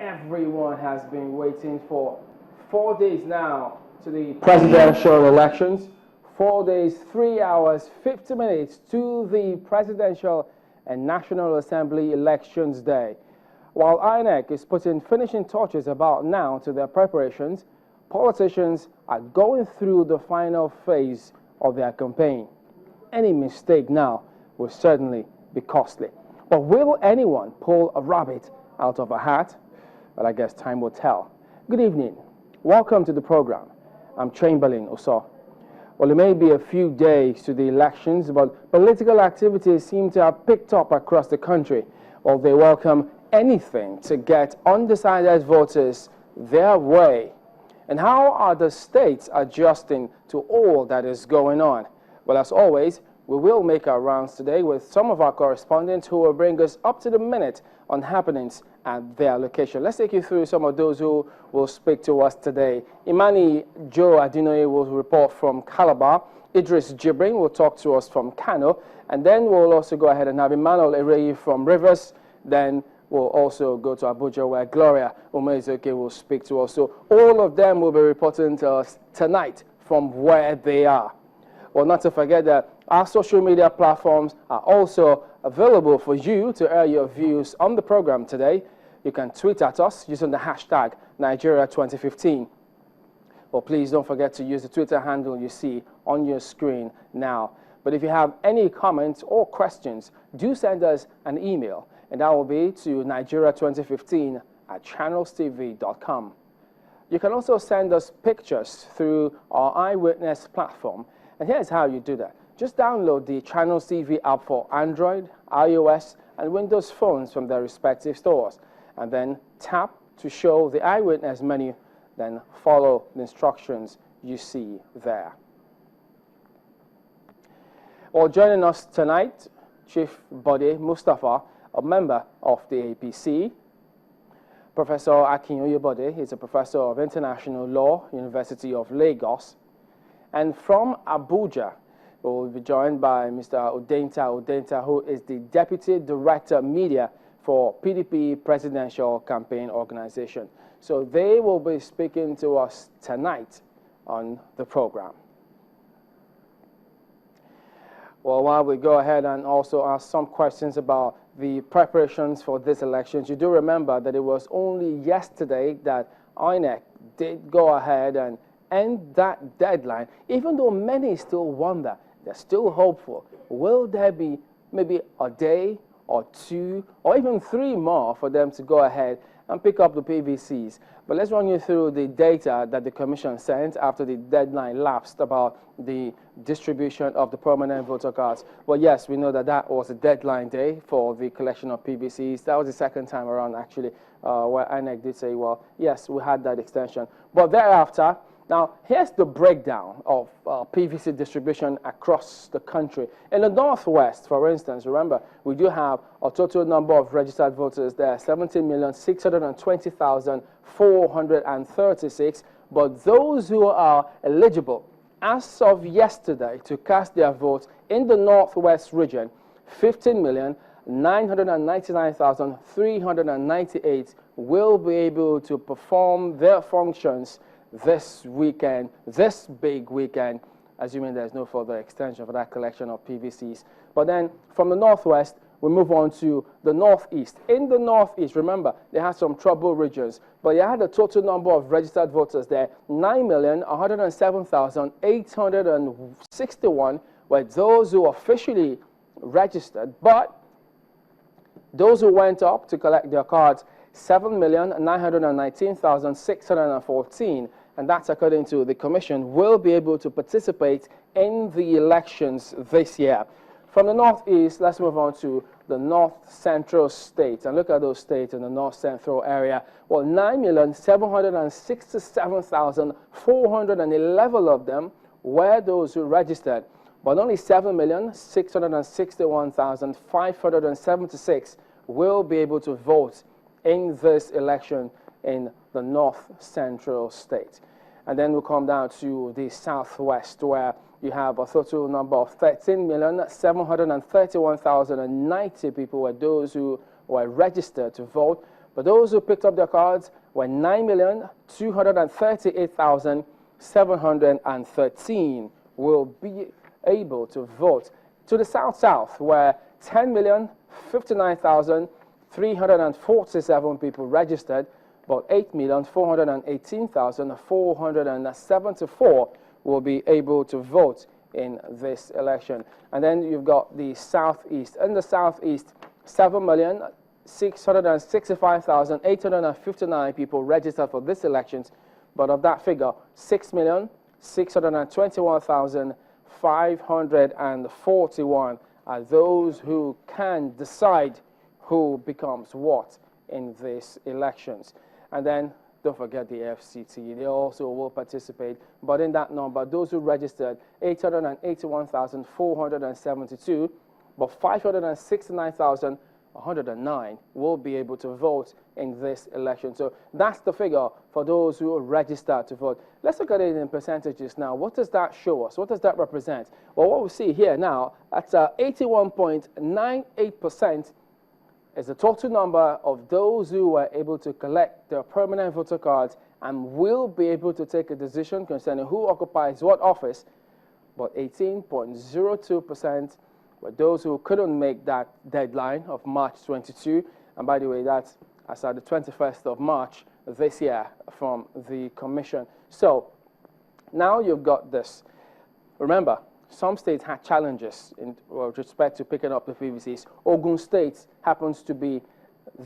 Everyone has been waiting for 4 days now to the presidential elections. 4 days, 3 hours, 50 minutes to the presidential and National Assembly elections day. While INEC is putting finishing touches about now to their preparations, politicians are going through the final phase of their campaign. Any mistake now will certainly be costly. But will anyone pull a rabbit out of a hat? Well, I guess time will tell. Good evening. Welcome to the program. I'm Chamberlain Oso. Well, it may be a few days to the elections, but political activities seem to have picked up across the country. Well, they welcome anything to get undecided voters their way. And how are the states adjusting to all that is going on? Well, as always, we will make our rounds today with some of our correspondents who will bring us up to the minute on happenings at their location. Let's take you through some of those who will speak to us today. Imani Joe Adinoye will report from Calabar. Idris Jibrin will talk to us from Kano. And then we'll also go ahead and have Emmanuel Ereyi from Rivers. Then we'll also go to Abuja, where Gloria Umezoke will speak to us. So all of them will be reporting to us tonight from where they are. Well, not to forget that our social media platforms are also available for you to air your views on the program today. You can tweet at us using the hashtag Nigeria2015. Well, please don't forget to use the Twitter handle you see on your screen now. But if you have any comments or questions, do send us an email, and that will be to Nigeria2015@channelstv.com. You can also send us pictures through our Eyewitness platform. And here's how you do that. Just download the Channels TV app for Android, iOS, and Windows phones from their respective stores. And then tap to show the Eyewitness menu, then follow the instructions you see there. Well, joining us tonight, Chief Bode Mustafa, a member of the APC. Professor Akinyoye Bode is a professor of international law, University of Lagos. And from Abuja, we'll be joined by Mr. Udenta, who is the Deputy Director Media for PDP Presidential Campaign Organization. So they will be speaking to us tonight on the program. Well, while we go ahead and also ask some questions about the preparations for this elections, you do remember that it was only yesterday that INEC did go ahead and end that deadline, even though many still wonder, they're still hopeful. Will there be maybe a day or two or even 3 more for them to go ahead and pick up the PVCs? But let's run you through the data that the Commission sent after the deadline lapsed about the distribution of the permanent voter cards. Well, yes, we know that that was a deadline day for the collection of PVCs. That was the second time around, actually, where INEC did say, well, yes, we had that extension. But thereafter, now, here's the breakdown of PVC distribution across the country. In the Northwest, for instance, remember, we do have a total number of registered voters there, 17,620,436. But those who are eligible as of yesterday to cast their votes in the Northwest region, 15,999,398 will be able to perform their functions this weekend, this big weekend, assuming there's no further extension for that collection of PVCs. But then from the Northwest, we move on to the Northeast. In the Northeast, remember, they had some trouble regions, but they had a total number of registered voters there, 9,107,861 were those who officially registered, but those who went up to collect their cards, 7,919,614, and that's according to the Commission, will be able to participate in the elections this year. From the Northeast, let's move on to the North Central states, and look at those states in the North Central area. Well, 9,767,411 of them were those who registered, but only 7,661,576 will be able to vote in this election in the North Central state. And then we'll come down to the Southwest, where you have a total number of 13,731,090 people were those who were registered to vote, But those who picked up their cards were 9,238,713 will be able to vote. To the south, where 10,059,347 people registered, but 8,418,474 will be able to vote in this election. And then you've got the southeast. In the southeast, 7,665,859 people registered for these elections, but of that figure, 6,621,541 are those who can decide who becomes what in these elections. And then don't forget the FCT, they also will participate. But in that number, those who registered, 881,472, but 569,109 will be able to vote in this election. So that's the figure for those who registered to vote. Let's look at it in percentages now. What does that show us? What does that represent? Well, what we see here now, at 81.98% is the total number of those who were able to collect their permanent voter cards and will be able to take a decision concerning who occupies what office, but 18.02% were those who couldn't make that deadline of March 22. And by the way, that's as at the 21st of March this year from the Commission. So now you've got this. Remember, some states had challenges with respect to picking up the PVCs. Ogun State happens to be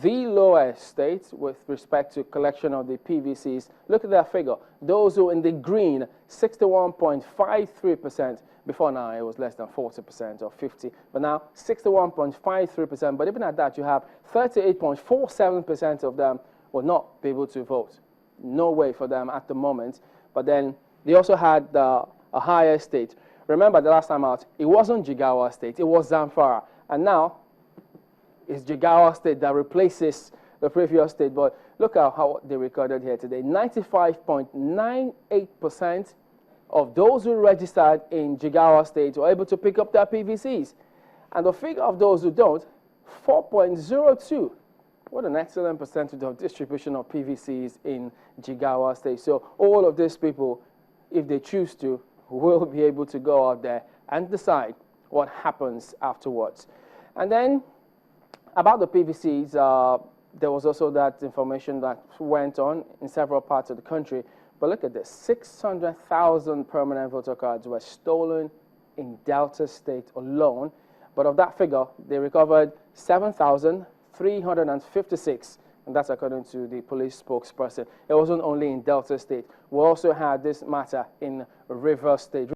the lowest state with respect to collection of the PVCs. Look at that figure. Those who in the green, 61.53%. Before now, it was less than 40% or 50%. But now, 61.53%. But even at that, you have 38.47% of them will not be able to vote. No way for them at the moment. But then they also had a higher state. Remember the last time out, it wasn't Jigawa State, it was Zamfara. And now, it's Jigawa State that replaces the previous state. But look at how they recorded here today. 95.98% of those who registered in Jigawa State were able to pick up their PVCs. And the figure of those who don't, 4.02. What an excellent percentage of distribution of PVCs in Jigawa State. So all of these people, if they choose to, will be able to go out there and decide what happens afterwards. And then about the PVCs, there was also that information that went on in several parts of the country. But look at this, 600,000 permanent voter cards were stolen in Delta State alone. But of that figure, they recovered 7,356. And that's according to the police spokesperson. It wasn't only in Delta State. We also had this matter in Rivers State.